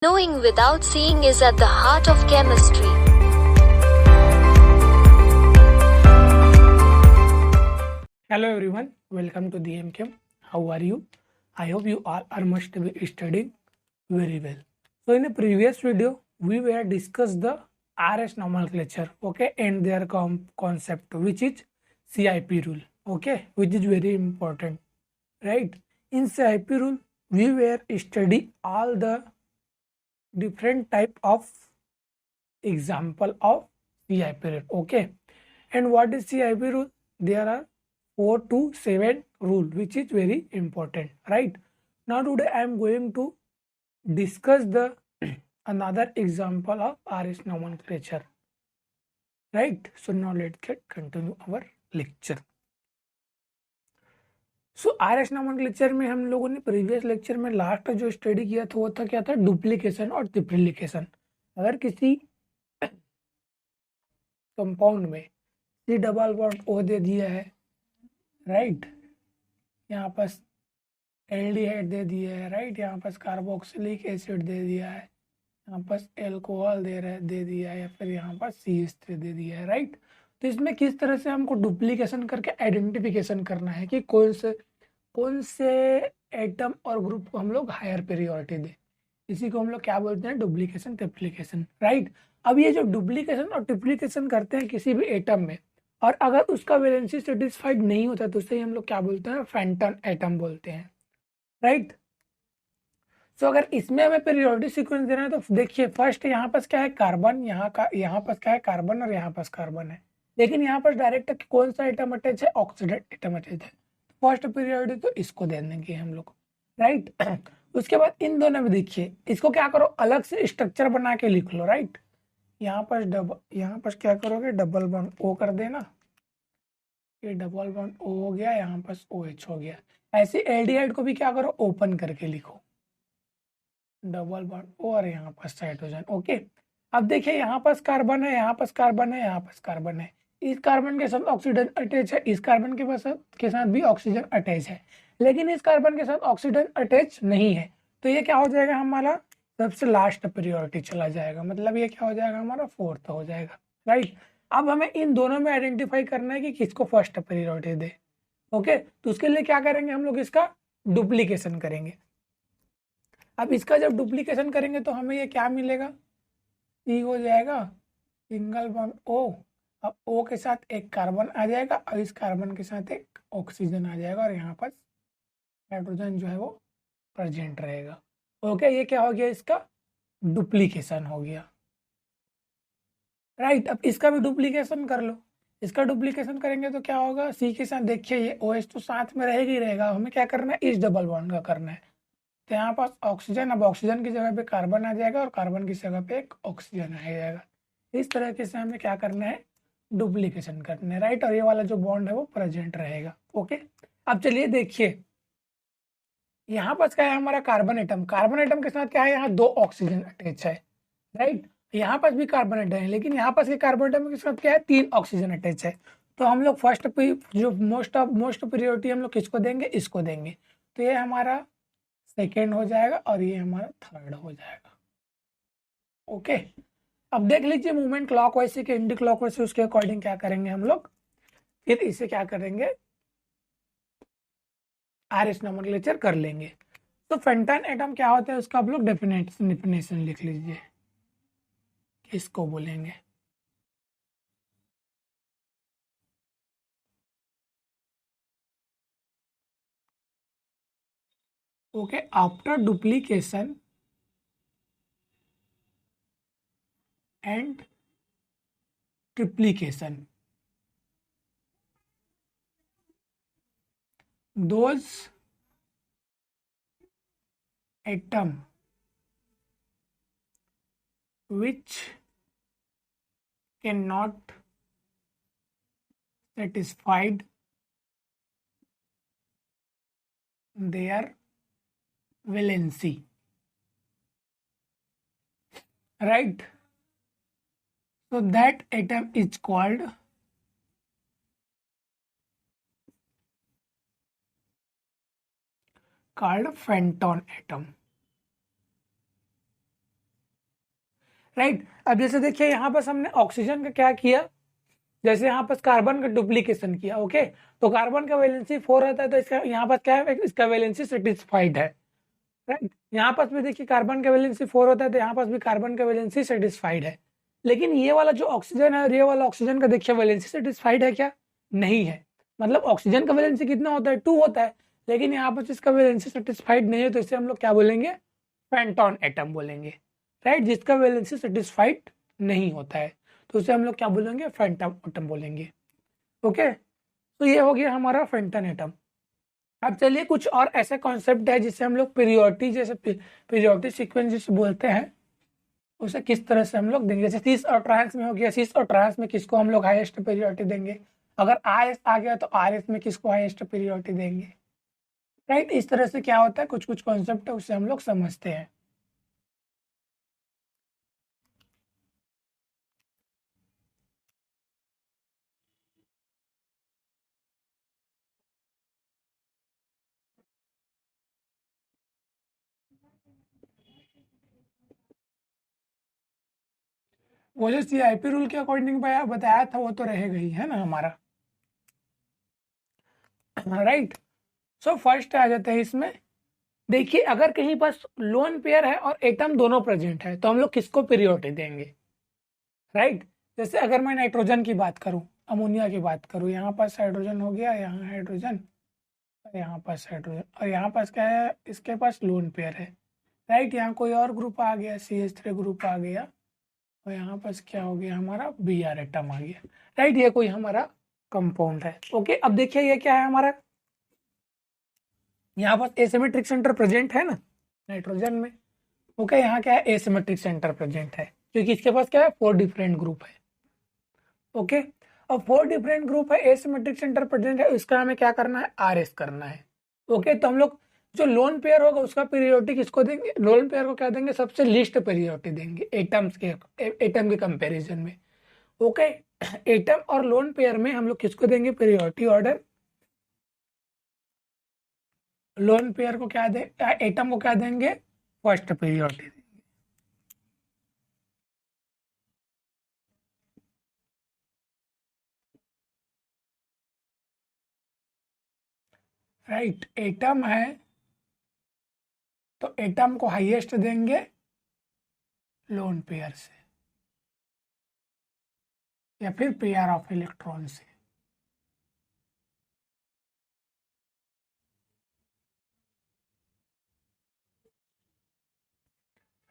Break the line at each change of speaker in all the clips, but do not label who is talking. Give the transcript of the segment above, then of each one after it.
Knowing without seeing is at the heart of chemistry.
Hello everyone, welcome to the MChem. How are you? I hope you all are must be studying very well. So in the previous video, we were discussed the RS nomenclature, okay, and their concept, which is CIP rule, okay, which is very important, right? In CIP rule, we were study all the different type of example of CIP rule, okay. And what is CIP rule? There are 4 to 7 rule, which is very important, right? Now today I am going to discuss the another example of RS nomenclature, right? So now let's get continue our lecture. So RS nomenclature में हम लोगों ने previous lecture में last जो study किया था वो था क्या था, डुप्लीकेशन और ट्रिप्लिकेशन. अगर किसी कंपाउंड में C डबल बॉन्ड O दे दिया है, राइट, यहाँ पर एल्डिहाइड दे दिया है, राइट, यहाँ पर कार्बोक्सिलिक एसिड दे दिया है, यहाँ पर एल्कोहल दे दिया है, या फिर यहाँ पर CH3 दे दिया है, राइट. तो इसमें किस तरह से हमको डुप्लीकेशन करके आइडेंटिफिकेशन करना है कि कौन से एटम और ग्रुप को हम लोग हायर प्रायोरिटी दे. इसी को हम लोग क्या बोलते हैं, डुप्लीकेशन ट्रिप्लिकेशन, राइट. अब ये जो डुप्लीकेशन और ट्रिप्लिकेशन करते हैं किसी भी एटम में, और अगर उसका वैलेंसी सेटिस्फाइड नहीं होता तो उसे हम लोग क्या बोलते हैं, फेंटन एटम बोलते हैं, राइट. सो अगर इसमें हमें पीरियोडिक सीक्वेंस देना है तो देखिए फर्स्ट यहाँ पर क्या है, कार्बन, यहाँ पर क्या है, कार्बन, और यहाँ पर कार्बन है. लेकिन यहाँ पर डायरेक्ट कौन सा एटम अटैच है, ऑक्सीजन एटम अटैच है. फर्स्ट पीरियोडिक तो इसको दे देंगे हम लोग, राइट. उसके बाद इन दोनों में देखिए, इसको क्या करो, अलग से स्ट्रक्चर बना के लिख लो, राइट. यहाँ पर क्या करोगे, डबल बॉन्ड O कर देना, ये डबल बॉन्ड O हो गया, यहाँ पर OH हो गया. ऐसे एल्डिहाइड को भी क्या करो, ओपन करके लिखो, डबल बॉन्ड O और यहाँ पर हाइड्रोजन, ओके. अब देखिए यहाँ पर कार्बन है, यहाँ पर कार्बन है, यहाँ पर कार्बन है. इस कार्बन के साथ ऑक्सीजन अटैच है, इस कार्बन के साथ भी ऑक्सीजन अटैच है, लेकिन इस कार्बन के साथ ऑक्सीजन अटैच नहीं है. तो ये क्या हो जाएगा, हमारा सबसे लास्ट प्रायोरिटी चला जाएगा, मतलब ये क्या हो जाएगा, हमारा फोर्थ हो जाएगा, राइट. अब हमें इन दोनों में आइडेंटिफाई करना है कि किसको फर्स्ट प्रायोरिटी दे, ओके. तो उसके लिए क्या करेंगे हम लोग, इसका डुप्लीकेशन करेंगे. अब इसका जब डुप्लीकेशन करेंगे तो हमें ये क्या मिलेगा, E हो जाएगा, सिंगल बॉन्ड O. अब O के साथ एक कार्बन आ जाएगा और इस कार्बन के साथ एक ऑक्सीजन आ जाएगा, और यहाँ पर हाइड्रोजन जो है वो प्रेजेंट रहेगा, ओके. ये क्या हो गया, इसका डुप्लीकेशन हो गया, राइट. अब इसका भी डुप्लीकेशन कर लो. इसका डुप्लीकेशन करेंगे तो क्या होगा, C के साथ देखिए ये OH तो साथ में रहेगा ही रहेगा, हमें क्या करना है, इस डबल बॉन्ड का करना है. तो यहाँ पास ऑक्सीजन, अब ऑक्सीजन की जगह पे कार्बन आ जाएगा और कार्बन की जगह पे एक ऑक्सीजन आ जाएगा. इस तरीके से हमें क्या करना है, डुप्लीकेशन करना है, राइट. और ये वाला जो बॉन्ड है वो प्रेजेंट रहेगा, ओके. अब चलिए देखिए, यहाँ पर क्या है, हमारा कार्बन एटम के साथ क्या है, यहाँ 2 ऑक्सीजन अटैच है, राइट. यहाँ पर भी कार्बन एटम है, लेकिन यहाँ पर कार्बन एटम के साथ क्या है, 3 ऑक्सीजन अटैच है. तो हम लोग फर्स्ट जो मोस्ट प्रायोरिटी हम लोग किसको देंगे, इसको देंगे. तो ये हमारा सेकेंड हो जाएगा और ये हमारा थर्ड हो जाएगा, ओके. अब देख लीजिए मूवमेंट क्लॉकवाइज से कि एंटी क्लॉकवाइज से, उसके अकॉर्डिंग क्या करेंगे हम लोग, फिर इसे क्या करेंगे, RS नोमेनक्लेचर कर लेंगे. तो फेंटन एटम क्या होता है, उसका आप लोग डेफिनेशन लिख लीजिए, इसको बोलेंगे, okay. After duplication and triplication, those atom which cannot satisfied their valency, right. So that atom is called Fenton atom. Right. अब जैसे देखिए यहाँ पर हमने ऑक्सीजन का क्या किया, जैसे यहाँ पर कार्बन का डुप्लीकेशन किया। ओके, तो कार्बन का वैलेंसी 4 रहता है, तो इसका यहाँ पर क्या है, इसका वैलेंसी सेटिस्फाइड है। राइट, यहाँ पर भी देखिए कार्बन का वैलेंसी 4 होता है, तो यहाँ पर भी कार्बन का वैलेंसी सेटिस्फाइड है। लेकिन ये वाला जो ऑक्सीजन है और ये वाला ऑक्सीजन का देखिए वैलेंसी सेटिस्फाइड है क्या, नहीं है। मतलब ऑक्सीजन का वैलेंसी कितना होता है, 2 होता है, लेकिन यहाँ पर जिसका वैलेंसी सेटिस्फाइड नहीं है, तो इसे हम लोग क्या बोलेंगे, पेंटोन एटम बोलेंगे। राइट, जिसका वैलेंसी सेटिस्फाइड नहीं होता है, तो उसे हम लोग क्या बोलेंगे, फेंटम एटम बोलेंगे। ओके, तो ये हो गया हमारा फेंटन एटम। अब चलिए कुछ और ऐसे कॉन्सेप्ट है जिसे हम लोग पीरियोडिक, जैसे पीरियोडिक सीक्वेंस जिसे बोलते हैं, उसे किस तरह से हम लोग देंगे। जैसे सिस और ट्रांस में हो गया, सिस और ट्रांस में किसको हम लोग हाईएस्ट पीरियोडिक देंगे, अगर आर एस आ गया तो आर एस में किसको हाईएस्ट पीरियोडिक देंगे। राइट, इस तरह से क्या होता है, कुछ कुछ कॉन्सेप्ट है उससे हम लोग समझते हैं। वो जो CIP रूल के अकॉर्डिंग बताया था वो तो रहेगा ही, है ना हमारा। राइट, सो फर्स्ट आ जाते हैं इसमें। देखिए अगर कहीं पर लोन पेयर है और एटम दोनों प्रेजेंट है, तो हम लोग किसको पीरियोडिक देंगे। राइट, जैसे अगर मैं नाइट्रोजन की बात करूं, अमोनिया की बात करूं, यहाँ पास हाइड्रोजन हो गया, यहाँ हाइड्रोजन, और यहाँ पास हाइड्रोजन, और यहाँ पास क्या है, इसके पास लोन पेयर है। राइट, यहाँ कोई और ग्रुप आ गया, CH3 ग्रुप आ गया, और यहाँ पास क्या हो गया, हमारा Br एटम आ गया। राइट, ये कोई हमारा कंपाउंड है। ओके, अब देखिए ये क्या है हमारा, यहाँ पास एसिमेट्रिक सेंटर प्रेजेंट है ना नाइट्रोजन में। ओके, यहाँ क्या है, एसिमेट्रिक सेंटर प्रेजेंट है, क्योंकि इसके पास क्या है, 4 डिफरेंट ग्रुप है। ओके, और 4 डिफरेंट ग्रुप है, एसिमेट्रिक सेंटर प्रेजेंट है, इसका हमें क्या करना है, RS करना है। ओके, तो हम लोग जो लोन पेयर होगा उसका पीरियोडिक इसको देंगे, लोन पेयर को क्या देंगे, सबसे लीस्ट पीरियोडिक देंगे एटम्स के, एटम के कंपैरिजन में। ओके, एटम और लोन पेयर में हम लोग किसको देंगे पीरियोडिक ऑर्डर, लोन पेयर को क्या दे, एटम को क्या देंगे, फर्स्ट पीरियोडिक। राइट, एटम है तो एटम को हाईएस्ट देंगे लोन पेयर से, या फिर पेयर ऑफ इलेक्ट्रॉन से।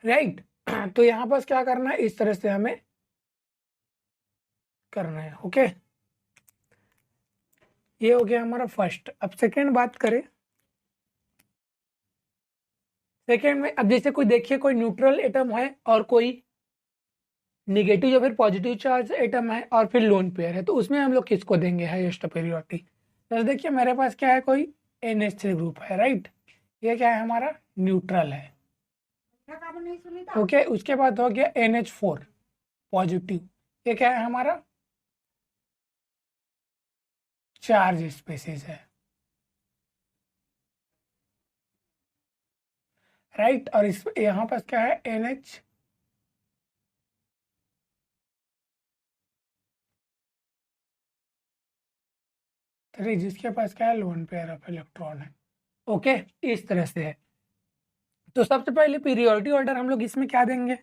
राइट, तो यहां पर क्या करना है, इस तरह से हमें करना है। ओके, ये हो गया हमारा फर्स्ट। अब सेकेंड बात करें, सेकेंड में अब जैसे कोई देखिए कोई न्यूट्रल एटम है और कोई निगेटिव या फिर पॉजिटिव चार्ज एटम है और फिर लोन पेयर है, तो उसमें हम लोग किसको देंगे हाईएस्ट पीरियोडिक। तो देखिए मेरे पास क्या है, कोई NH3 ग्रुप है। राइट, ये क्या है हमारा, न्यूट्रल है। ओके, उसके बाद हो गया NH4 पॉजिटिव, ये क्या है हमारा, चार्ज स्पेसीज है। राइट, और इस यहाँ पर क्या है, NH थ्री, जिसके पास क्या है, लोन पेयर ऑफ इलेक्ट्रॉन है। ओके, इस तरह से है। तो सबसे पहले पीरियोडिक ऑर्डर हम लोग इसमें क्या देंगे,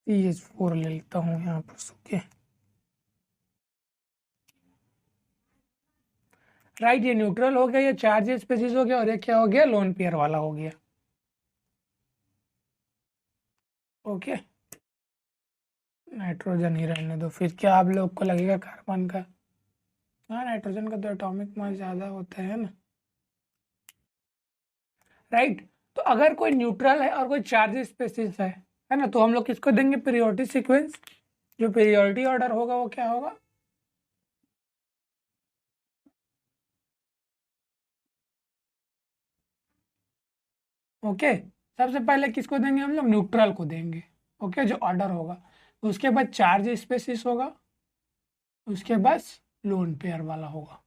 CH4 ले लेता हूँ यहाँ पर। ओके, राइट, ये न्यूट्रल हो गया, ये चार्ज स्पेसीज हो गया, और ये क्या हो गया, लोन पेयर वाला हो गया। ओके, नाइट्रोजन ही रहने दो, फिर क्या आप लोग को लगेगा कार्बन का, हाँ नाइट्रोजन का तो एटॉमिक मास ज्यादा होता है ना। राइट, तो अगर कोई न्यूट्रल है और कोई चार्ज स्पेसीज है ना, तो हम लोग किसको देंगे पीरियोडिक सीक्वेंस, जो पीरियोडिक ऑर्डर होगा वो क्या होगा, ओके, सबसे पहले किसको देंगे हम लोग, न्यूट्रल को देंगे। ओके, जो ऑर्डर होगा, उसके बाद चार्ज स्पेसिस होगा, उसके बाद लोन पेयर वाला होगा।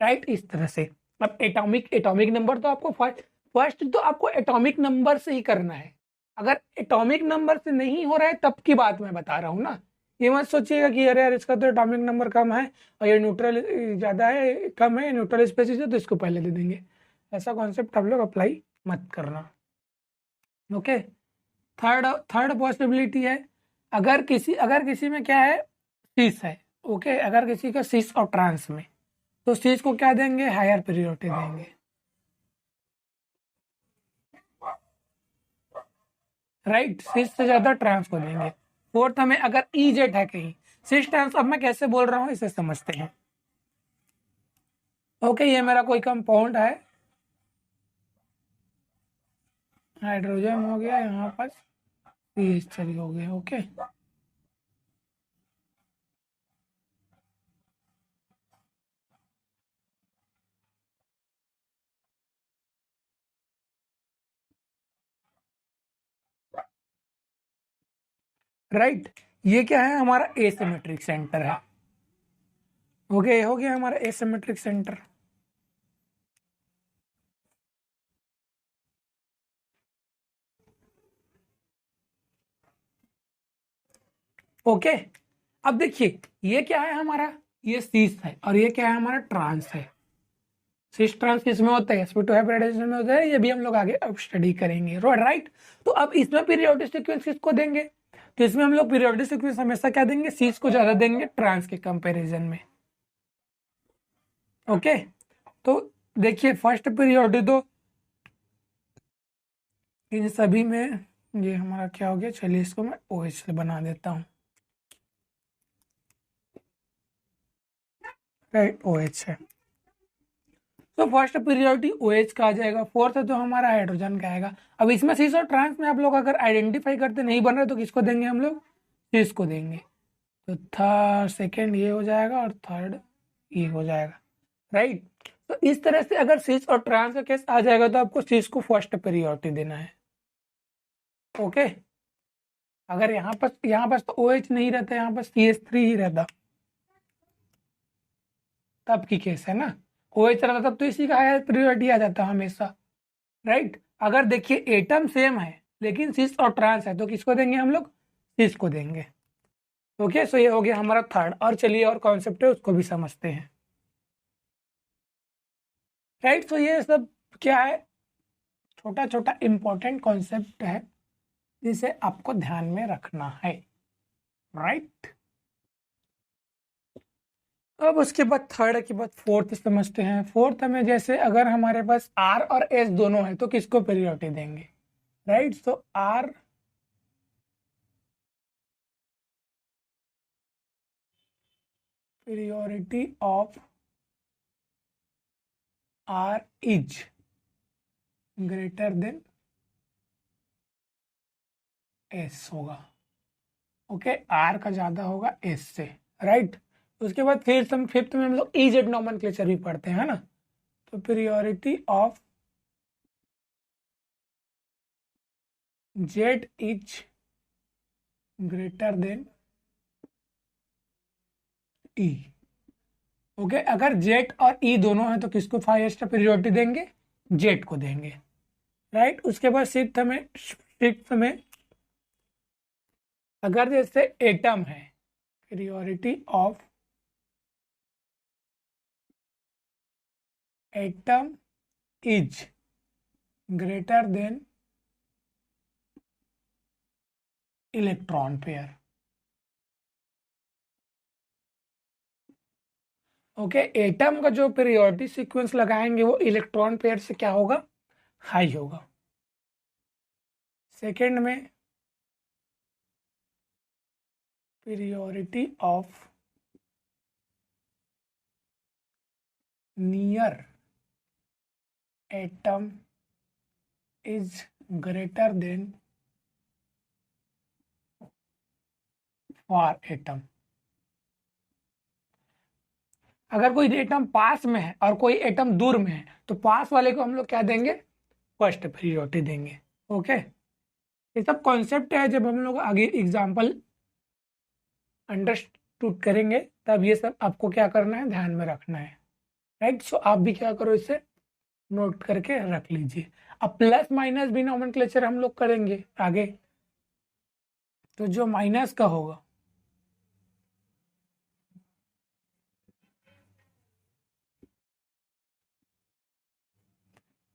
राइट, इस तरह से। अब एटॉमिक नंबर तो आपको फर्स्ट तो आपको एटॉमिक नंबर से ही करना है। अगर एटॉमिक नंबर से नहीं हो रहा है तब की बात मैं बता रहा हूँ ना। ये मत सोचिएगा कि अरे यार इसका तो एटॉमिक नंबर कम है और ये न्यूट्रल ज्यादा है, कम है, न्यूट्रल स्पेसिस है तो इसको पहले दे देंगे। ऐसा कॉन्सेप्ट आप लोग अप्लाई मत करना। ओके, थर्ड थर्ड पॉसिबिलिटी है, अगर किसी में क्या है, सीस है। ओके, अगर किसी का सीस और ट्रांस में, तो सीस को क्या देंगे, हायर प्रियोरिटी देंगे। राइट, सीस से ज्यादा ट्रांस को देंगे। फोर्थ में अगर ईजेट है कहीं, सीस ट्रांस, अब मैं कैसे बोल रहा हूँ इसे समझते हैं। ओके, ये मेरा कोई कंपाउंड है, हाइड्रोजन हो गया, यहाँ पर CH3 हो गया। ओके, राइट, ये क्या है, हमारा एसिमेट्रिक सेंटर है। ओके, हो गया हमारा एसिमेट्रिक सेंटर। ओके, अब देखिए ये क्या है हमारा, ये सीस है और ये क्या है हमारा ट्रांस है। सीस ट्रांस किस में होता है, sp2 हाइब्रिडाइजेशन में होता है, ये भी हम लोग आगे अब स्टडी करेंगे। राइट, तो अब इसमें पीरियोडिक सीक्वेंस किसको देंगे, तो इसमें हम लोग पीरियोडिक सीक्वेंस हमेशा क्या देंगे, सीस को ज्यादा देंगे ट्रांस के कंपैरिजन में। ओके, तो देखिए फर्स्ट पीरियोडिक तो इन सभी में, ये हमारा क्या हो गया, चलिए इसको मैं OH से बना देता हूँ। राइट, OH है, तो फर्स्ट पीरियोडिक OH का आ जाएगा। फोर्थ है तो हमारा हाइड्रोजन का आएगा। अब इसमें सीस और ट्रांस में आप लोग अगर आइडेंटिफाई करते नहीं बन रहे तो किसको देंगे हम लोग, सीस को देंगे। तो थर्ड सेकेंड ये हो जाएगा और थर्ड ये हो जाएगा। राइट, तो इस तरह से अगर सीस और ट्रांस का केस आ जाएगा तो आपको सीस को फर्स्ट पीरियोडिक देना है। ओके, अगर यहाँ पर तो OH नहीं रहता, यहाँ पर CH3 ही रहता तब की केस है ना। OH रहता तब तो इसी का हायर प्रियोरिटी आ जाता हमेशा। राइट, अगर देखिए एटम सेम है लेकिन सिस और ट्रांस है तो किसको देंगे हम लोग, सिस को देंगे। ओके, सो ये हो गया हमारा थर्ड। और चलिए और कॉन्सेप्ट है उसको भी समझते हैं। राइट, तो ये सब क्या है, छोटा छोटा इंपॉर्टेंट कॉन्सेप्ट है जिसे आपको ध्यान में रखना है। राइट, अब उसके बाद थर्ड के बाद फोर्थ समझते हैं। फोर्थ में जैसे अगर हमारे पास R और S दोनों है तो किसको प्रियोरिटी देंगे। Right, so R priority of R is greater than S होगा। ओके, R का ज्यादा होगा S से। राइट, उसके बाद फिफ्थ में हम लोग EZ नॉमेनक्लेचर भी पढ़ते हैं ना, तो priority of Z is greater than E। Okay, अगर Z और E दोनों हैं तो किसको हाईएस्ट प्रियोरिटी देंगे, Z को देंगे। राइट, उसके बाद सिक्स्थ में अगर जैसे एटम है, priority of atom is greater then electron pair. Okay, atom का जो पीरियोडिक सीक्वेंस लगाएंगे वो इलेक्ट्रॉन पेयर से क्या होगा, हाई होगा। सेकेंड में periodicity of near atom is greater than far atom. अगर कोई एटम पास में है और कोई एटम दूर में है तो पास वाले को हम लोग क्या देंगे, फर्स्ट प्रियोरिटी देंगे। ओके, ये सब कॉन्सेप्ट है, जब हम लोग आगे एग्जाम्पल अंडरस्टूड करेंगे तब ये सब आपको क्या करना है, ध्यान में रखना है। राइट। सो आप भी क्या करो, इसे नोट करके रख लीजिए। अब प्लस माइनस भी नोमेनक्लेचर हम लोग करेंगे आगे, तो जो माइनस का होगा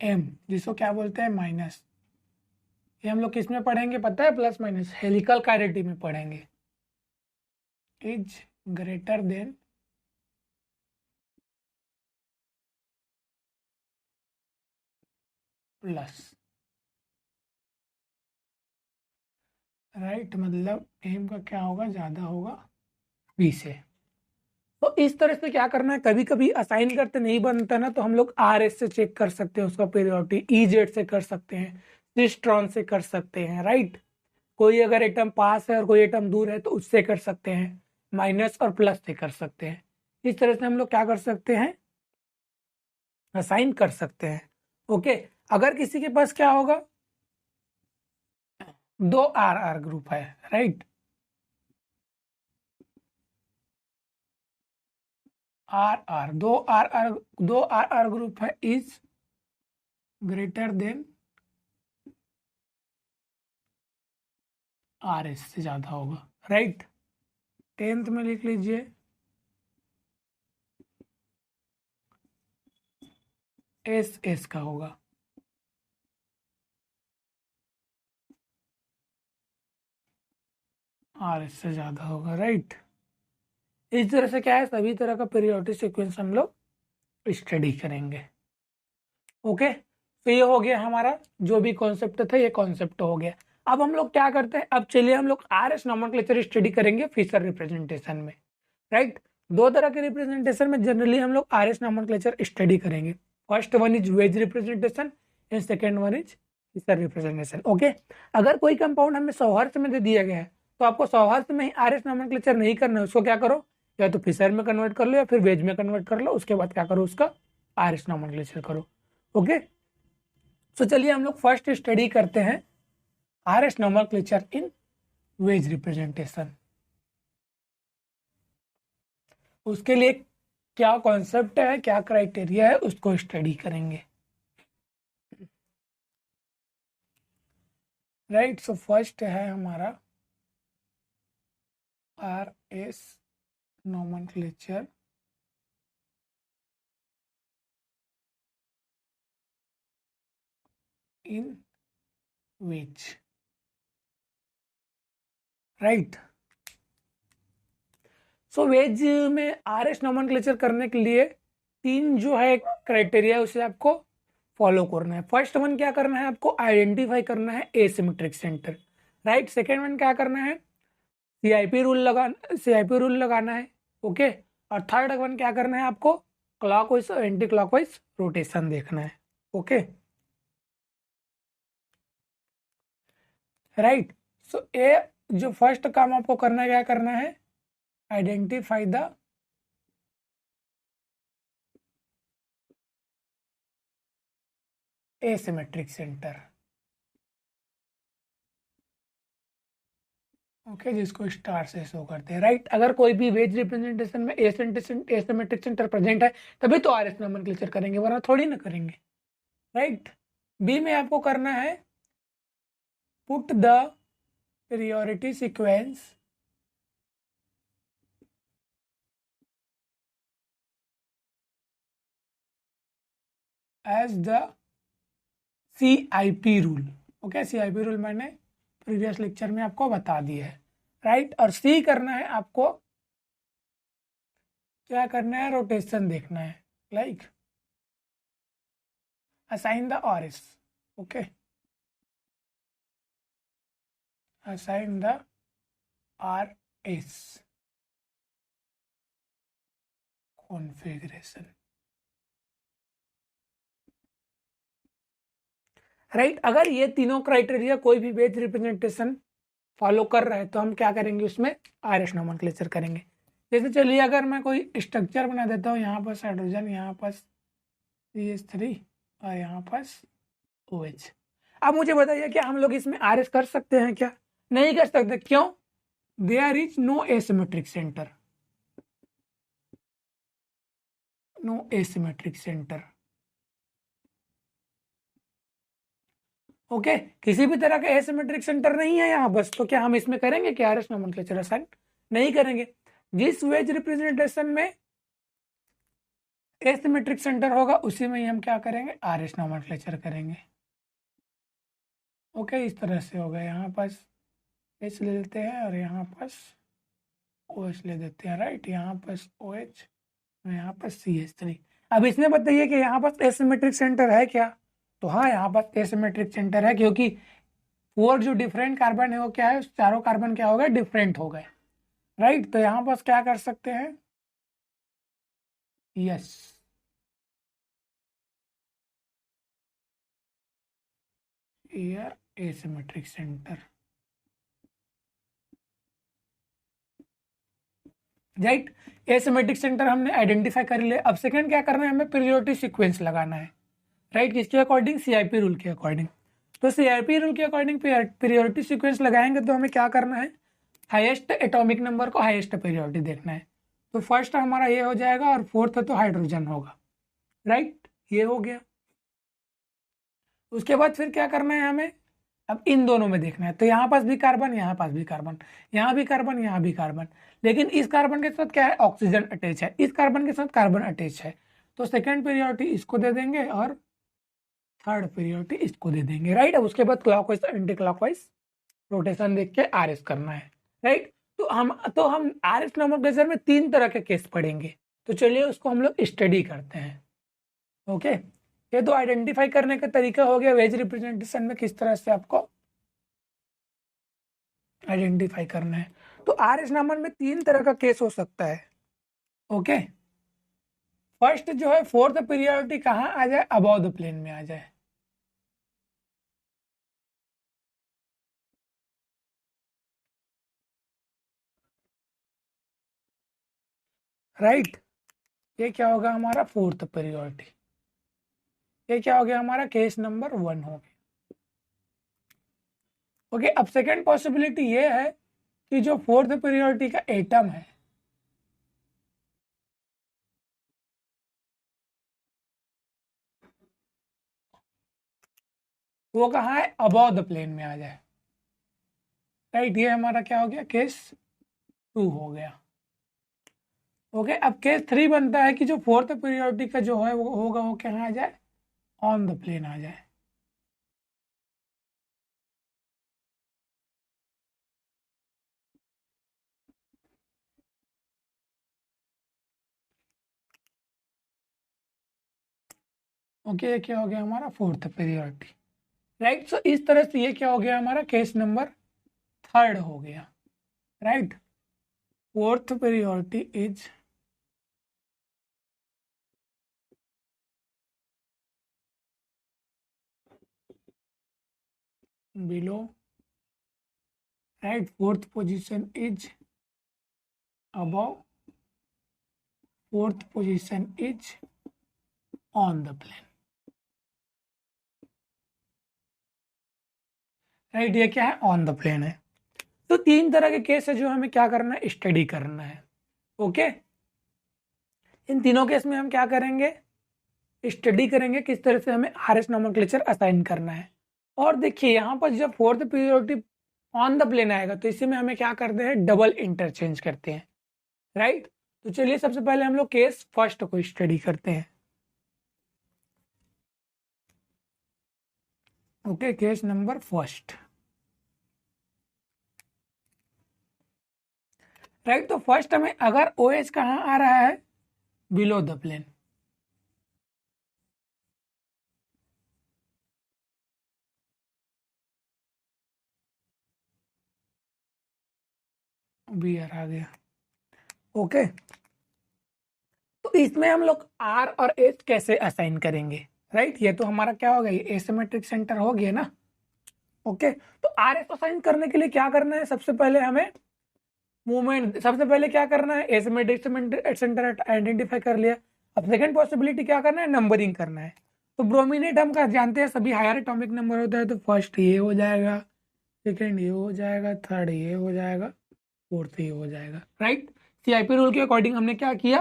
एम, जिसको क्या बोलते हैं माइनस, ये हम लोग किस में पढ़ेंगे पता है, प्लस माइनस हेलिकल कायरेटी में पढ़ेंगे। Is greater then plus, right. मतलब एम का क्या होगा, ज्यादा होगा बी से। तो इस तरह से क्या करना है, कभी कभी असाइन करते नहीं बनता ना, तो हम लोग आर एस से चेक कर सकते हैं उसका पीरियोडिटी, ई जेड से कर सकते हैं, सिस्ट्रॉन से कर सकते हैं, राइट। कोई अगर एटम पास है और कोई एटम दूर है तो उससे कर सकते हैं, माइनस और प्लस से कर सकते हैं। इस तरह से हम लोग क्या कर सकते हैं, असाइन कर सकते हैं। ओके। अगर किसी के पास क्या होगा, दो आर आर ग्रुप है, राइट, आर आर, दो आर आर ग्रुप है, is greater then R S से ज्यादा होगा, राइट। 10th में लिख लीजिए एस एस का होगा, आर एस से ज्यादा होगा, राइट। इस तरह से क्या है, सभी तरह का पीरियोडिक सीक्वेंस हम लोग स्टडी करेंगे। ओके। तो ये हो गया हमारा जो भी कॉन्सेप्ट था, ये कॉन्सेप्ट हो गया। अब हम लोग क्या करते हैं, अब चलिए हम लोग आर एस नॉमेनक्लेचर स्टडी करेंगे फिशर रिप्रेजेंटेशन में, राइट। दो तरह के रिप्रेजेंटेशन में जनरली हम लोग आर एस नॉमेनक्लेचर स्टडी करेंगे। First one is wedge representation and second one is Fischer representation. Okay. अगर कोई कंपाउंड हमें सौहार्द में दे दिया गया है तो आपको सौहार्द में ही आर एस नॉमेनक्लेचर नहीं करना है, उसको क्या करो, या तो फिशर में कन्वर्ट कर लो या फिर वेज में कन्वर्ट कर लो, उसके बाद क्या करो, उसका आर एस नॉमेनक्लेचर करो। ओके। तो चलिए हम लोग फर्स्ट स्टडी करते हैं are S nomenclature in wedge representation. उसके लिए क्या कॉन्सेप्ट है, क्या क्राइटेरिया है, उसको स्टडी करेंगे, राइट। सो फर्स्ट है हमारा are S nomenclature in veg, right. So veg में आर एस नॉमेनक्लेचर करने के लिए तीन जो है क्राइटेरिया उसे आपको फॉलो करना है। फर्स्ट वन क्या करना है, आपको आइडेंटिफाई करना है asymmetric centre, right. Second one क्या करना है, सीआईपी रूल लगाना है, ओके। और थर्ड वन क्या करना है, आपको क्लॉकवाइज और एंटी क्लॉकवाइज रोटेशन देखना है, ओके, राइट। सो ए जो फर्स्ट काम आपको करना है, क्या करना है, identify the asymmetric centre, okay, जिसको स्टार से शो करते हैं, राइट। अगर कोई भी वेज रिप्रेजेंटेशन में एसिमेट्रिक सेंटर प्रेजेंट है तभी तो आर एस नॉमेनक्लेचर करेंगे, वरना थोड़ी ना करेंगे, राइट। बी में आपको करना है put the priority sequence as the CIP rule, okay. CIP rule मैंने प्रीवियस लेक्चर में आपको बता दिया है, राइट। और सी करना है आपको, क्या करना है, रोटेशन देखना है, like assign the R S, okay, assign the R S configuration, right. अगर ये तीनों क्राइटेरिया कोई भी वेज रिप्रेजेंटेशन फॉलो कर रहा है तो हम क्या करेंगे, उसमें आर एस नॉमेनक्लेचर करेंगे। जैसे चलिए अगर मैं कोई स्ट्रक्चर बना देता हूँ, यहाँ पर हाइड्रोजन, यहाँ पर CH3 और यहाँ पर OH। अब मुझे बताइए क्या हम लोग इसमें आर एस कर सकते हैं, क्या नहीं कर सकते, क्यों, there is no asymmetric centre, no asymmetric centre. Okay, किसी भी तरह का एसिमेट्रिक सेंटर नहीं है यहाँ बस, तो क्या हम इसमें करेंगे कि आर एस नोमेनक्लेचर असाइन? नहीं करेंगे। जिस वेज रिप्रेजेंटेशन में एसिमेट्रिक सेंटर होगा उसी में ही हम क्या करेंगे, आर एस नोमेनक्लेचर करेंगे। ओके, इस तरह से होगा। यहाँ पास एच ले लेते हैं और यहाँ पास ओ एच ले देते हैं, राइट। यहाँ पास ओ एच, यहाँ पास CH3। अब इसमें बताइए कि यहाँ पास एसिमेट्रिक सेंटर है क्या? तो हाँ, यहाँ पास एसिमेट्रिक सेंटर है, क्योंकि 4 जो डिफरेंट कार्बन है वो क्या है, चारों कार्बन क्या हो गए, डिफरेंट हो गए, राइट। तो यहाँ पास क्या कर सकते हैं, yes, air asymmetric centre, right. Asymmetric centre हमने आइडेंटिफाई कर लिया। अब सेकंड क्या करना है, हमें पीरियोडिक सीक्वेंस लगाना है, राइट। किसके अकॉर्डिंग, CIP रूल के अकॉर्डिंग। तो CIP रूल के अकॉर्डिंग पीरियोडिक सीक्वेंस लगाएंगे तो हमें क्या करना है, हाईएस्ट एटॉमिक नंबर को हाईएस्ट पीरियोडिक देखना है। तो फर्स्ट हमारा ये हो जाएगा और फोर्थ तो हाइड्रोजन होगा, राइट। ये हो गया। उसके बाद फिर क्या करना है हमें, अब इन दोनों में देखना है। तो यहाँ पास भी कार्बन, यहाँ पास भी कार्बन, यहाँ भी कार्बन, यहाँ भी कार्बन, लेकिन इस कार्बन के साथ क्या है, ऑक्सीजन अटैच है, इस कार्बन के साथ कार्बन अटैच है। तो सेकंड पीरियोडिक इसको दे देंगे और थर्ड पीरियोडिक इसको दे देंगे, राइट। अब उसके बाद क्लॉकवाइज एंटी क्लॉकवाइज रोटेशन देख के आरएस करना है, राइट। तो हम आरएस नोमेनक्लेचर में 3 तरह के केस पढ़ेंगे, तो चलिए उसको हम लोग स्टडी करते हैं। ओके, ये तो आइडेंटिफाई करने का तरीका हो गया वेज रिप्रेजेंटेशन में किस तरह से आपको आइडेंटिफाई करना है। तो आरएस नंबर में 3 तरह का केस हो सकता है। ओके, फर्स्ट जो है, फोर्थ पीरियोडिक कहाँ आ जाए, अबव द प्लेन में आ जाए, राइट। ये क्या होगा हमारा, फोर्थ पीरियोडिक। ये क्या हो गया हमारा, केस नंबर 1 हो गया। ओके, अब सेकेंड पॉसिबिलिटी ये है कि जो फोर्थ पीरियोडिक का एटम है वो कहाँ है, अबव द प्लेन में आ जाए, राइट। ये हमारा क्या हो गया, केस 2 हो गया। ओके, अब केस 3 बनता है कि जो फोर्थ पीरियोडिक का जो है वो होगा, वो कहाँ आ जाए, ऑन द प्लेन आ जाए। ओके, ये क्या हो गया हमारा, फोर्थ पीरियोडिक, राइट। सो इस तरह से ये क्या हो गया हमारा, केस नंबर 3 हो गया, right. Fourth periodic is below, right. Fourth position is above, fourth position is on the plane, right. ये क्या है, ऑन द प्लेन है। तो 3 तरह के केस है जो हमें क्या करना है, स्टडी करना है। ओके, इन तीनों केस में हम क्या करेंगे, स्टडी करेंगे किस तरह से हमें आरएस नोमेनक्लेचर असाइन करना है। और देखिए यहाँ पर जब fourth periodic on the plane आएगा तो इसी में हमें क्या करते हैं, डबल इंटरचेंज करते हैं, राइट। तो चलिए सबसे पहले हम लोग केस फर्स्ट को स्टडी करते हैं। Okay, case number first, right. तो फर्स्ट हमें अगर OH कहाँ आ रहा है, बिलो द प्लेन, BR आ गया। ओके, तो इसमें हम लोग R और H कैसे असाइन करेंगे, राइट। ये तो हमारा क्या हो गया, एसिमेट्रिक सेंटर हो गया ना। ओके, तो RS असाइन करने के लिए क्या करना है, सबसे पहले हमें मूवमेंट, सबसे पहले क्या करना है, एसिमेट्रिक सेंटर आइडेंटिफाई कर लिया। अब सेकंड पॉसिबिलिटी क्या करना है, नंबरिंग करना है। तो ब्रोमिनेट हम का जानते हैं सभी हायर एटॉमिक नंबर होता है, तो फर्स्ट ये हो जाएगा, सेकंड ये हो जाएगा, थर्ड ये हो जाएगा, फोर्थ ये हो जाएगा, राइट। CIP रूल के अकॉर्डिंग हमने क्या किया,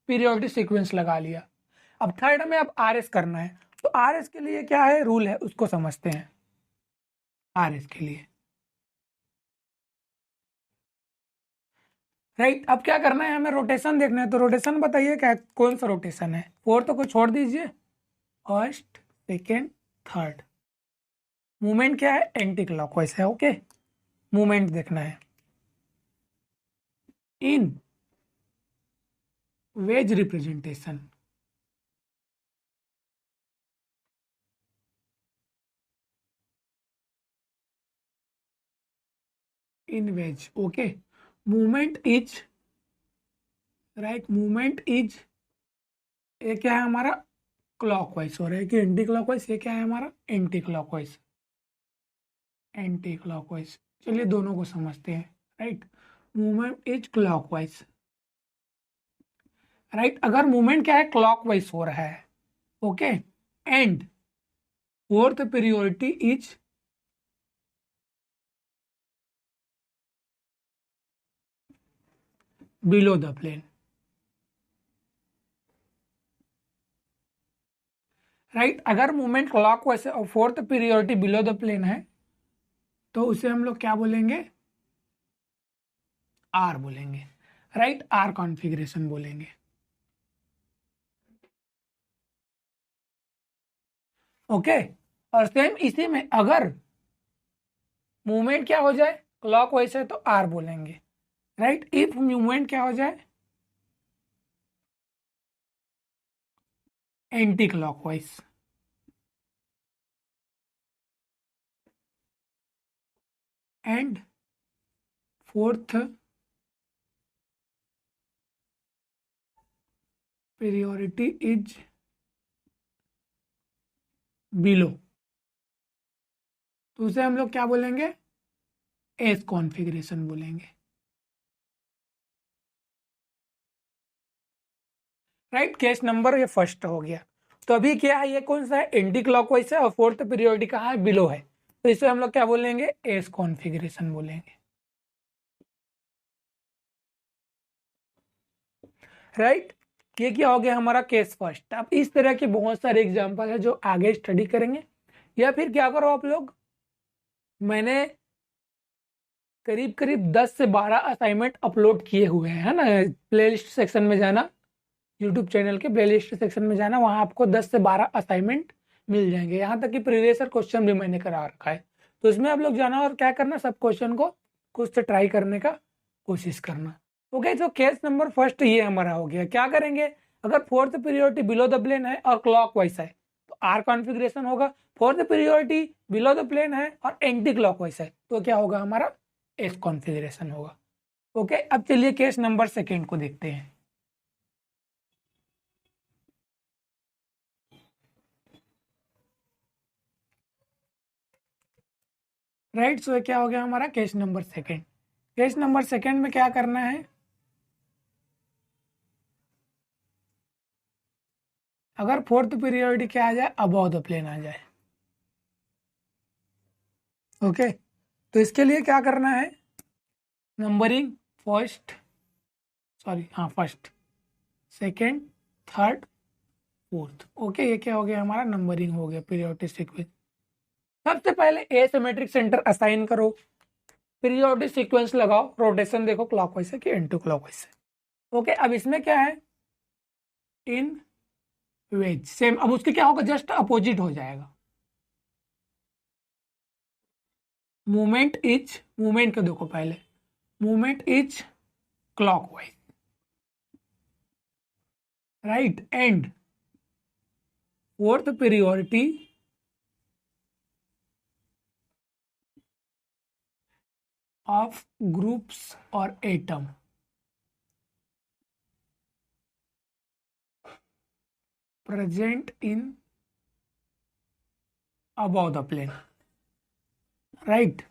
पीरियोडिक सीक्वेंस लगा लिया। अब थर्ड में अब आर एस करना है, तो आर एस के लिए क्या है रूल है उसको समझते हैं। आर एस के लिए राइट, अब क्या करना है हमें रोटेशन देखना है, तो रोटेशन बताइए क्या कौन सा रोटेशन है। फोर्थ को छोड़ दीजिए, फर्स्ट सेकेंड थर्ड। मूवमेंट क्या है एंटी क्लॉकवाइज है। ओके, मूवमेंट देखना है in wedge representation. In wedge okay, movement is right, movement is ये क्या है हमारा क्लॉकवाइज हो रहा है कि एंटी क्लॉकवाइज, ये क्या है हमारा एंटी क्लॉकवाइज। एंटी क्लॉकवाइज, चलिए दोनों को समझते हैं। Right, movement is clockwise. Right, अगर मूवमेंट क्या है क्लॉकवाइज हो रहा है, okay, and fourth periodicity is below the plane. Right, अगर मूवमेंट क्लॉकवाइज है और fourth periodicity below the plane है तो उसे हम लोग क्या बोलेंगे, आर बोलेंगे। राइट, आर कॉन्फ़िगरेशन बोलेंगे। ओके, और सेम इसी में अगर मूवमेंट क्या हो जाए क्लॉकवाइज है तो आर बोलेंगे। राइट, इफ मूवमेंट क्या हो जाए anti clockwise. And fourth periodicity is below, तो उसे हम लोग क्या बोलेंगे एस कॉन्फ़िगरेशन बोलेंगे। राइट, केस नंबर ये फर्स्ट हो गया। तो अभी क्या है ये कौन सा है एंटी क्लॉकवाइज है और फोर्थ पीरियोडिटी कहाँ है बिलो है, तो इसे हम लोग क्या बोलेंगे एस कॉन्फ़िगरेशन बोलेंगे। राइट, ये क्या हो गया हमारा केस फर्स्ट। अब इस तरह के बहुत सारे एग्जांपल है जो आगे स्टडी करेंगे, या फिर क्या करो आप लोग, मैंने करीब करीब 10 से 12 असाइनमेंट अपलोड किए हुए हैं, है ना। प्लेलिस्ट सेक्शन में जाना, यूट्यूब चैनल के प्लेलिस्ट सेक्शन में जाना, वहाँ आपको 10 से 12 असाइनमेंट मिल जाएंगे। यहाँ तक कि प्रीवियस ईयर क्वेश्चन भी मैंने करा रखा है, तो इसमें आप लोग जाना और क्या करना, सब क्वेश्चन को खुद से ट्राई करने का कोशिश करना। ओके, तो केस नंबर फर्स्ट ये हमारा हो गया। क्या करेंगे, अगर fourth periodicity below the plane है और क्लॉकवाइज है तो आर कॉन्फ़िगरेशन होगा। Fourth periodicity below the plane है और एंटी क्लॉकवाइज है तो क्या होगा हमारा एस कॉन्फ़िगरेशन होगा। ओके, अब चलिए केस नंबर सेकेंड को देखते हैं। राइट, सो क्या हो गया हमारा case number second. Case number second में क्या करना है, अगर फोर्थ पीरियोडिटी क्या आ जाए अबव द प्लेन आ जाए। ओके, तो इसके लिए क्या करना है, नंबरिंग फर्स्ट, सॉरी हाँ first second third fourth. Okay, ये क्या हो गया हमारा नंबरिंग हो गया पीरियोडिक सीक्वेंस। सबसे पहले एसिमेट्रिक सेंटर असाइन करो, पीरियोडिक सीक्वेंस लगाओ, रोटेशन देखो क्लॉकवाइज है कि एंटी क्लॉकवाइज है। ओके, अब इसमें क्या है इन वेज, सेम, अब उसके क्या होगा जस्ट अपोजिट हो जाएगा। मूवमेंट को देखो पहले, movement is clockwise. Right, and fourth periodicity of groups और atom present in above the plane। Right,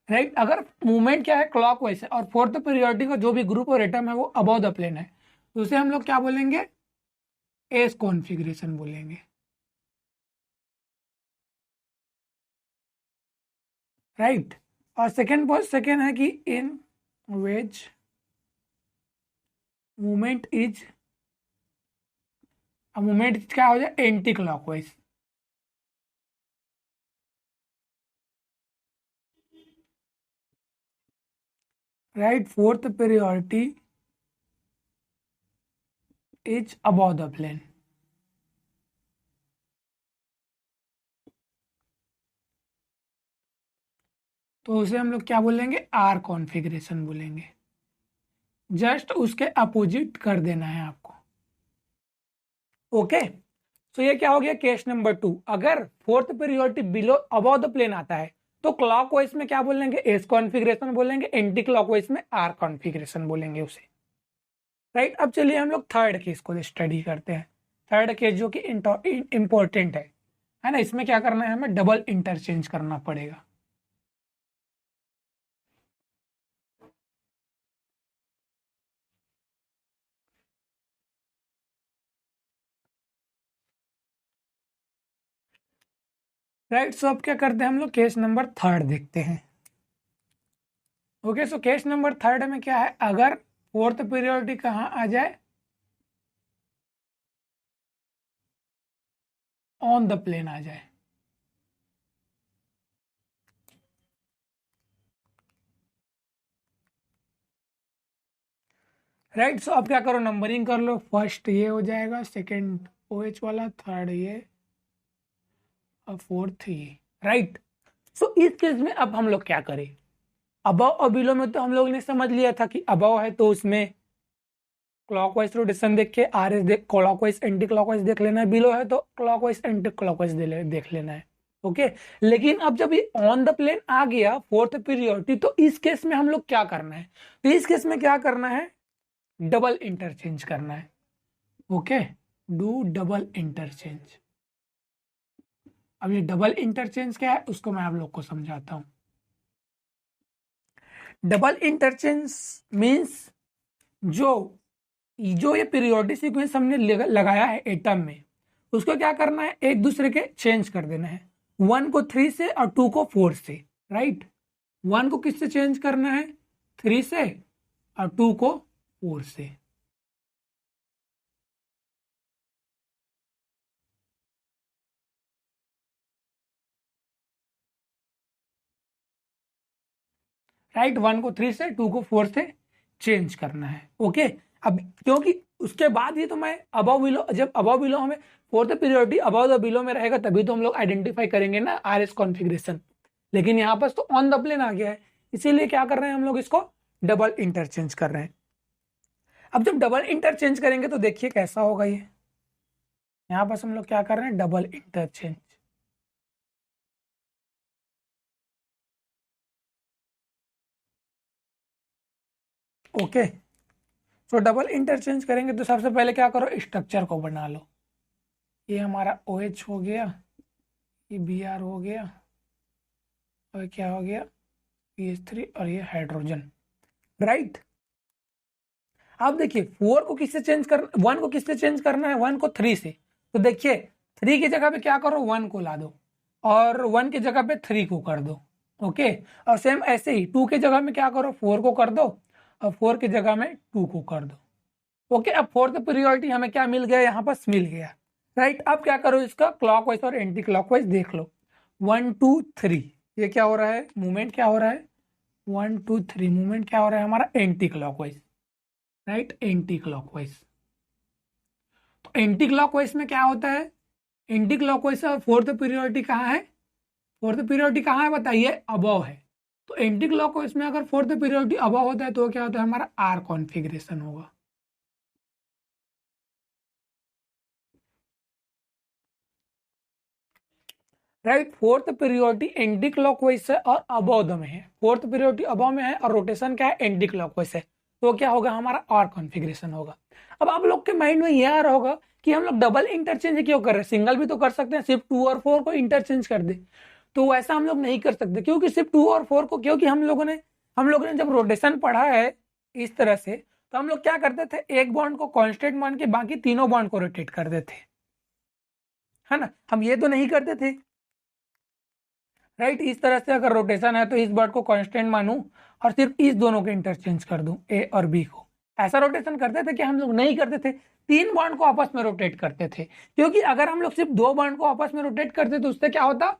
right, अगर मूवमेंट क्या है क्लॉकवाइज है और फोर्थ पीरियोडिटी का जो भी ग्रुप और एटम है वो अबव द प्लेन है तो उसे हम लोग क्या बोलेंगे एस कॉन्फ़िगरेशन बोलेंगे। राइट, और सेकेंड है कि इन which movement is, अब मूवमेंट क्या हो जाए, anti clockwise. Right, fourth priority is above the plane. तो उसे हम लोग क्या बोलेंगे, आर कॉन्फ़िगरेशन बोलेंगे। जस्ट उसके अपोजिट कर देना है आपको। ओके, तो ये क्या हो गया, केस नंबर 2। अगर fourth priority below above the plane आता है तो क्लॉकवाइज में क्या बोलेंगे, एस कॉन्फ़िगरेशन बोलेंगे, एंटी क्लॉकवाइज में आर कॉन्फ़िगरेशन बोलेंगे उसे। राइट, अब चलिए हम लोग थर्ड केस को स्टडी करते हैं। थर्ड केस जो कि इंपॉर्टेंट है ना। इसमें क्या करना है, हमें डबल इंटरचेंज करना पड़ेगा। राइट, सो अब क्या करते हैं हम लोग, केस नंबर थर्ड देखते हैं। Okay, so case number third में क्या है, अगर फोर्थ प्रायोरिटी कहाँ आ जाए, ऑन द प्लेन आ जाए। राइट, सो अब क्या करो, नंबरिंग कर लो। फर्स्ट ये हो जाएगा, सेकंड OH वाला, थर्ड ये और फोर्थ ये। राइट, सो इस केस में अब हम लोग क्या करें, अबव और बिलो में तो हम लोग ने समझ लिया था कि अबव है तो उसमें क्लॉकवाइज रोटेशन देख के आर एस देख, क्लॉकवाइज एंटी क्लॉकवाइज देख लेना है। बिलो है तो क्लॉकवाइज एंटी क्लॉकवाइज देख लेना है। ओके, लेकिन अब जब ये ऑन द प्लेन आ गया फोर्थ पीरियोडिटी, तो इस केस में हम लोग क्या करना है, तो इस केस में क्या करना है, डबल इंटरचेंज करना है। Okay, do double interchange. अब ये डबल इंटरचेंज क्या है उसको मैं आप लोग को समझाता हूं। डबल इंटरचेंज मींस जो जो ये पीरियोडिक सीक्वेंस हमने लगाया है एटम में, उसको क्या करना है, एक दूसरे के चेंज कर देना है। 1 को 3 से और 2 को 4 से। राइट, 1 को किससे चेंज करना है, 3 से, और 2 को 4 से। राइट, 1 को 3 से, 2 को 4 से चेंज करना है। ओके, अब क्योंकि उसके बाद ही तो मैं अबव बिलो, जब अबव बिलो हमें फोर्थ पीरियोडिटी अबव द बिलो में रहेगा तभी तो हम लोग आइडेंटिफाई करेंगे ना आर एस कॉन्फिग्रेशन। लेकिन यहाँ पर तो ऑन द प्लेन आ गया है, इसीलिए क्या कर रहे हैं हम लोग, इसको डबल इंटरचेंज कर रहे हैं। अब जब डबल इंटरचेंज करेंगे तो देखिए कैसा होगा ये। यहाँ पर हम लोग क्या कर रहे हैं, डबल इंटरचेंज। ओके, तो डबल इंटरचेंज करेंगे तो सबसे पहले क्या करो, स्ट्रक्चर को बना लो। ये हमारा OH हो गया, ये Br हो गया, और क्या हो गया, CH3, और ये हाइड्रोजन। राइट, अब देखिए 4 को किससे चेंज कर, 1 को किससे चेंज करना है, 1 को 3 से। तो देखिए 3 की जगह पे क्या करो, 1 को ला दो, और 1 की जगह पे 3 को कर दो। ओके, और सेम ऐसे ही 2 की जगह में क्या करो, 4 को कर दो, और 4 की जगह में 2 को कर दो। ओके, अब फोर्थ प्रायोरिटी हमें क्या मिल गया, यहाँ पर मिल गया। राइट, अब क्या करो, इसका क्लॉकवाइज और एंटी क्लॉकवाइज देख लो। 1 2 3, ये क्या हो रहा है, मूवमेंट क्या हो रहा है, 1 2 3 मूवमेंट क्या हो रहा है हमारा, anti clockwise. Right, anti clockwise. तो एंटी क्लॉकवाइज में क्या होता है, एंटी क्लॉकवाइज से फोर्थ पीरियोडिटी कहाँ है, फोर्थ पीरियोडिटी कहाँ है बताइए, अबव है। तो एंटी क्लॉकवाइज में अगर फोर्थ पीरियोडिटी अबव होता है तो क्या होता है, हमारा आर कॉन्फिगरेशन होगा। राइट, फोर्थ पीरियोडिटी एंटी क्लॉकवाइज से और अबव में है, फोर्थ पीरियोडिटी अबव में है और रोटेशन क्या है, एंटी क्लॉकवाइज है। तो क्या होगा, हमारा आर कॉन्फिगरेशन होगा। अब आप लोग के माइंड में यह आ रहा होगा कि हम लोग डबल इंटरचेंज क्यों कर रहे हैं, सिंगल भी तो कर सकते हैं, सिर्फ 2 और 4 को इंटरचेंज कर दे। तो वैसा हम लोग नहीं कर सकते, क्योंकि सिर्फ 2 और 4 को, क्योंकि हम लोगों ने जब रोटेशन पढ़ा है इस तरह से, तो हम लोग क्या करते थे, एक बॉन्ड को कांस्टेंट मान के बाकी तीनों बॉन्ड को रोटेट कर देते, है ना। हम ये तो नहीं करते थे। राइट, इस तरह से अगर रोटेशन है तो इस बॉन्ड को कांस्टेंट मानूं और सिर्फ इस दोनों को इंटरचेंज कर दूं, ए और बी को। ऐसा रोटेशन करते थे कि हम लोग नहीं करते थे, 3 बॉन्ड को आपस में रोटेट करते थे, क्योंकि अगर हम लोग सिर्फ 2 बॉन्ड को आपस में रोटेट करते तो उससे क्या होता,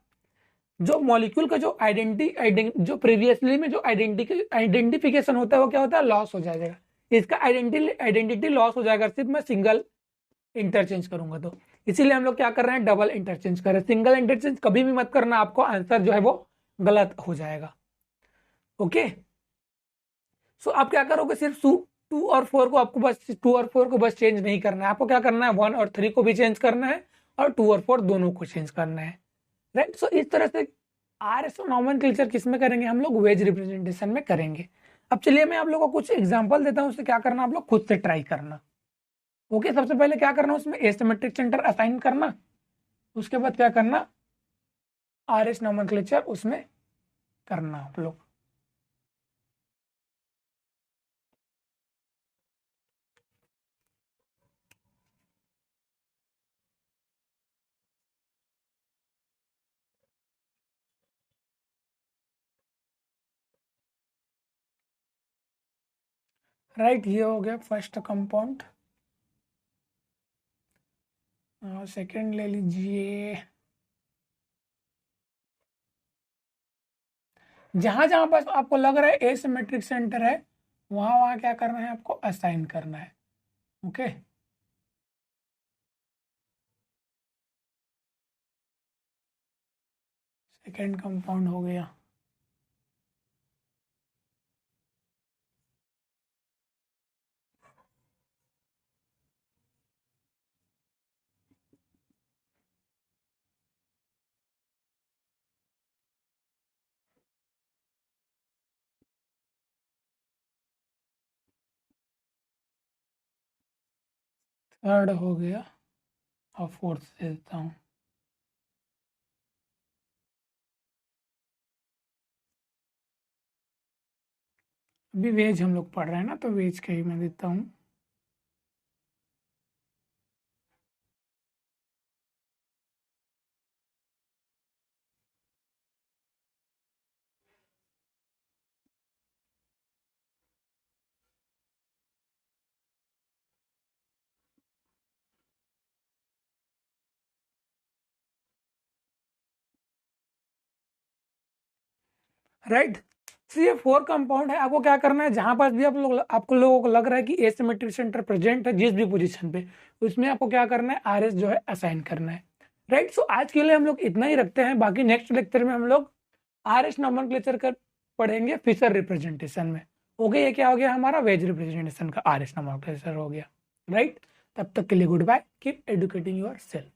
जो मॉलिक्यूल का जो जो प्रीवियसली में जो आइडेंटिफिकेशन होता है वो क्या होता है, लॉस हो जाएगा। इसका आइडेंटिटी लॉस हो जाएगा सिर्फ मैं सिंगल इंटरचेंज करूंगा तो। इसीलिए हम लोग क्या कर रहे हैं, डबल इंटरचेंज कर रहे हैं। सिंगल इंटरचेंज कभी भी मत करना, आपको आंसर जो है वो गलत हो जाएगा। ओके, सो आप क्या करोगे, सिर्फ 2 और 4 को आपको बस 2 और 4 को बस चेंज नहीं करना है, आपको क्या करना है 1 और 3 को भी चेंज करना है और 2 और 4 दोनों को चेंज करना है, राइट। सो इस तरह से RSO नॉमेनक्लेचर किस में करेंगे, हम लोग वेज रिप्रेजेंटेशन में करेंगे। अब चलिए मैं आप लोगों को कुछ एग्जांपल देता हूं, उससे क्या करना आप लोग खुद से ट्राई करना। ओके, सबसे पहले क्या करना, उसमें एसिमेट्रिक सेंटर असाइन करना, उसके बाद क्या करना, RS नॉमेनक्लेचर उसमें करना आप लोग। राइट, ये हो गया फर्स्ट कंपाउंड। सेकंड ले लीजिए, जहां जहां पास आपको लग रहा है एसिमेट्रिक सेंटर है वहां वहां क्या करना है, आपको असाइन करना है। ओके, सेकंड कंपाउंड हो गया। थर्ड हो गया और फोर्थ दे देता हूँ। अभी वेज हम लोग पढ़ रहे हैं ना, तो वेज का ही मैं देता हूँ। राइट, तो ये 4 कंपाउंड है। आपको क्या करना है, जहां पास भी आपको लोगों को लग रहा है कि एसिमेट्रिक सेंटर प्रेजेंट है जिस भी पोजीशन पे, उसमें आपको क्या करना है, RS जो है असाइन करना है। राइट, सो आज के लिए हम लोग इतना ही रखते हैं, बाकी नेक्स्ट लेक्चर में हम लोग RS नॉमेनक्लेचर कर पढ़ेंगे फिशर रिप्रेजेंटेशन में। ओके, ये क्या हो गया हमारा वेज रिप्रेजेंटेशन का RS नॉमेनक्लेचर हो गया। राइट, तब तक के लिए good bye, keep educating your self.